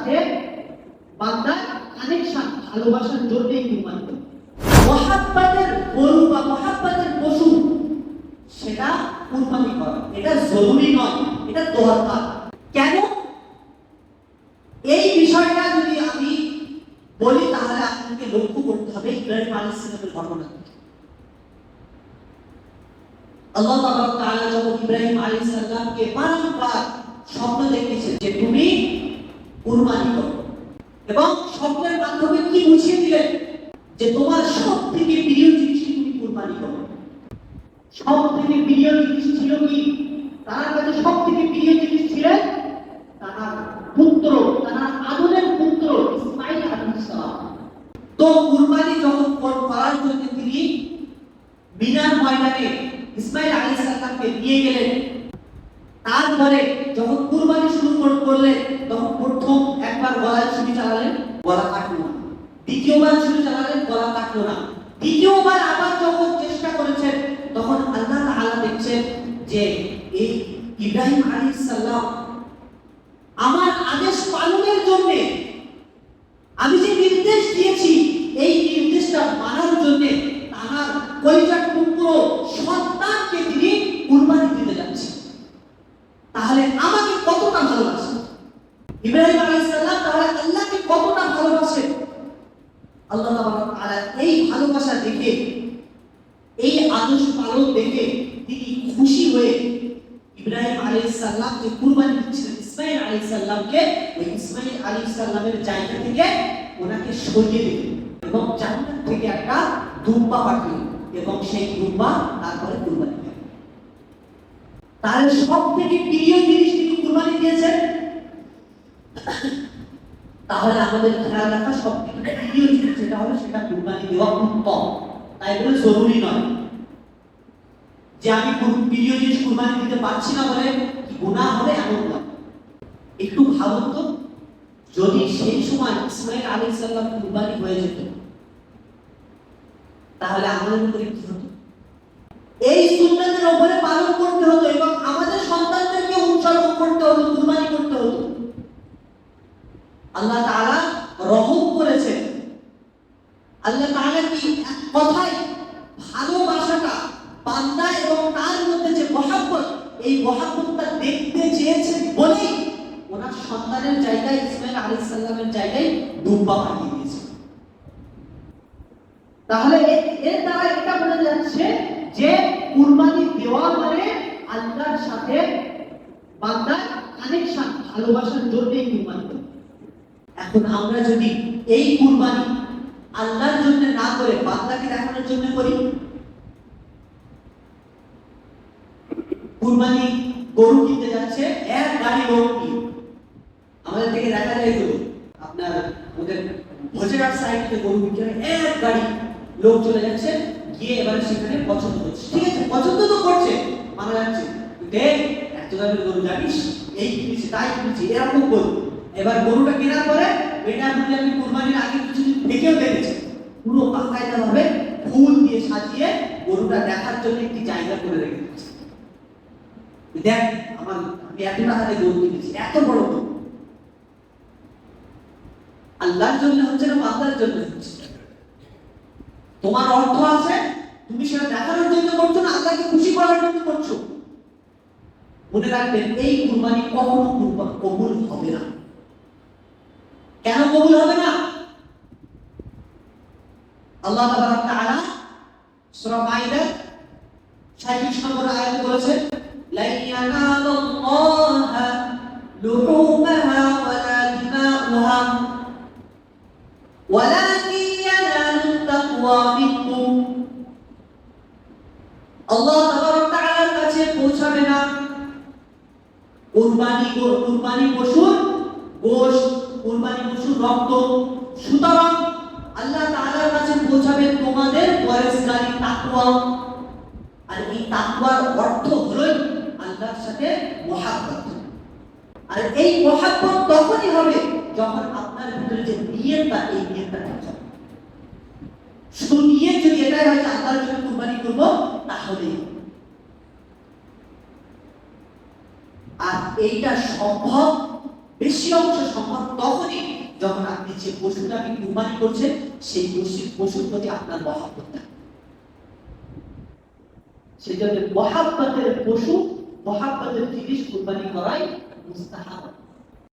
সাথে বান্দার কানেকশন, ভালোবাসার জন্যই কুরবানি করে। মহাব্বতের গরু বা মহাব্বতের পশু সেটা কুরবানি করা এটা জরুরি নয়, এটা দরকার। কেন? এই বিষয়টা যদি আমি বলি তাহলে আপনাকে লক্ষ্য করতে হবে ইব্রাহিম আলাইহিস সালামের ঘটনা। আল্লাহ তাআলা যখন ইব্রাহিম আলাইহিস সালামকে বারবার স্বপ্ন দেখিয়েছেন যে তুমি কুরবানি করো, এবং স্বপ্নের মাধ্যমে কি বুঝিয়ে দিলেন যে তোমার সবথেকে প্রিয় জিনিস তুমি কুরবানি করো। সবথেকে প্রিয় জিনিস ছিল কি? তার কাছে সবথেকে প্রিয় জিনিস ছিলেন তার পুত্র, তার আদরের পুত্র ইসমাঈল আলাইহিস সালাম। তো কুরবানি যখন করার জন্য তিনি মিনার ময়দানে ইসমাঈল আলাইহিস সালামকে নিয়ে গেলেন। তারপরে যখন কুরবানি শুরু করলেন তখন প্রথম একবার গলায় ছুরি চালালেন, গলা কাটলো না। দ্বিতীয়বার ছুরি চালালেন, গলা কাটলো না। দ্বিতীয়বার আবার যখন চেষ্টা করেছেন তখন আল্লাহ তাআলা দেখছেন যে এই ইব্রাহিম আলাইহিস সালাম আমার আদেশ পালনের জন্য, আমি যে নির্দেশ দিয়েছি এই নির্দেশটা মানার জন্য তার কলিজার টুকরো সন্তানকে তিনি কুরবানি দিতে যাচ্ছেন। তাহলে আমাকে কতটা ভালোবাসেন ইব্রাহিম আলাইহিস সালাম, তাহলে আল্লাহকে কতটা ভালোবাসেন। আল্লাহ তাআলা এই ভালোবাসা দেখে, এই আদেশ পালন দেখে তিনি খুশি হয়ে ইব্রাহিম আলাইহিস সালামকে কুরবানি দিচ্ছিলেন ইসমাঈল আলাইহিস সালামকে, ওই ইসমাঈল আলাইহিস সালামের জায়গা থেকে ওনাকে সরিয়ে দিলেন এবং জান্নাত থেকে একটা দুম্বা পাঠালেন এবং সেই দুম্বা তারপরে কুরবানি দিলেন। তার সবথেকে প্রিয় জিনিস তিনি কুরবানি দিয়েছেন। তাহলে আমাদের খেয়াল রাখা সবথেকে প্রিয় জিনিস যেটা হবে সেটা কুরবানি দেওয়া উত্তম, তাই বলে জরুরি নয় যে আমি প্রিয় জিনিস কুরবানি দিতে পারছি না বলে গুনাহ হবে এমন নয়। একটু ভাবুন তো, যদি সেই সময় ইসমাঈল আলাইহিস সালাম কুরবানি হয়ে যেত তাহলে আমাদের উপরে কি হতো? এই সুন্নাতের উপরে পালন করতে হতো এবং আমাদের সন্তানদেরকে অনুসরণ করতে হতো, কুরবানি করতে হতো। আল্লাহ তাআলা রহম করেছেন। আল্লাহ তাআলা কি এক কথায় ভালোবাসাটা বান্দা এবং তার মধ্যে যে মহব্বত, এই মহব্বতটা দেখতে চেয়েছেন বলেই ওনার সন্তানের জায়গায় ইসমাঈল আলাইহিস সালামের জায়গায় দুম্বা পাঠিয়ে দিয়েছেন। তাহলে এর দ্বারা এটা বোঝা যাচ্ছে যে কুরবানি দেওয়া মানে আল্লাহর সাথে বান্দার কানেকশন, ভালোবাসার জন্যই কুরবানি করা। এখন আমরা যদি এই কুরবানি আল্লাহর জন্য না করে বান্দাকে দেখানোর জন্য করি, কুরবানি গরু কিনতে যাচ্ছে এক গাড়ি লোক নিয়ে, আমাদের থেকে দেখা যায় তো আপনার ওদের ভোজেরার সাইডে গরু বিক্রি হয়, এক গাড়ি লোক চলে যাচ্ছে, গিয়ে এবারে সেখানে পছন্দ করছে। ঠিক আছে, পছন্দ তো করছে, মানা যাচ্ছে, দেখ এত দামের গরু জানিস, এই কিনেছি তাই কিনেছি, এরকম গরু। এবার গরুটা কেনার পরে এটা বলে আমি কুরবানির আগে কিছুদিন দেখেও দেখেছি, পুরো বাকায়দা ভাবে ফুল দিয়ে সাজিয়ে গরুটা দেখার জন্য একটি জায়গা করে রেখে দিচ্ছে। দেখ আমি এত টাকা দিয়ে গরু কিনেছি, এত বড় গরু। আল্লাহর জন্য হচ্ছে না, বান্দার জন্য হচ্ছে। তোমার অর্থ আছে, তুমি সেটা দেখানোর জন্য করছো না, আল্লাহকে খুশি করার জন্য করছো। মনে রাখবেন এই কুরবানি কখনো কবুল হবে না। কেন কবুল হবে না? আল্লাহ তাআলা সূরা মাইদার 37 নম্বর আয়াতে বলেছেন, লা ইয়ানালুল্লাহা লুহুমাহা ওয়ালা দিমাউহা ওয়ালাকিন ইয়ানালুত তাকওয়া মিনকুম। আল্লাহ তাআলার কাছে পৌঁছাবে না কুরবানি পশুর গোশত, কুরবানি পশুর রক্ত। সুতরাং আল্লাহ তাআলার কাছে পৌঁছাবে তোমাদের পরহেজগারি, তাকওয়া। আর এই তাকওয়ার অর্থ হলো আল্লাহর সাথে মহব্বত। আর এই মহব্বত তখনই হবে যখন আপনার ভিতরে যে নিয়তটা, এই নিয়তটা থাকে। শুধু নিয়ত যদি এটাই হয় যে আল্লাহর জন্য কুরবানি করব, তাহলে আর এইটা সম্ভব বেশি অংশ সম্পদ তখনই যখন আপনি যে পশুটাকে কুরবানি করছেন সেই পশুর প্রতি আপনার মহব্বত থাকে। সেজন্য মহাব্বতের পশু, মহাব্বতের জিনিস কুরবানি করাই মুস্তাহাব।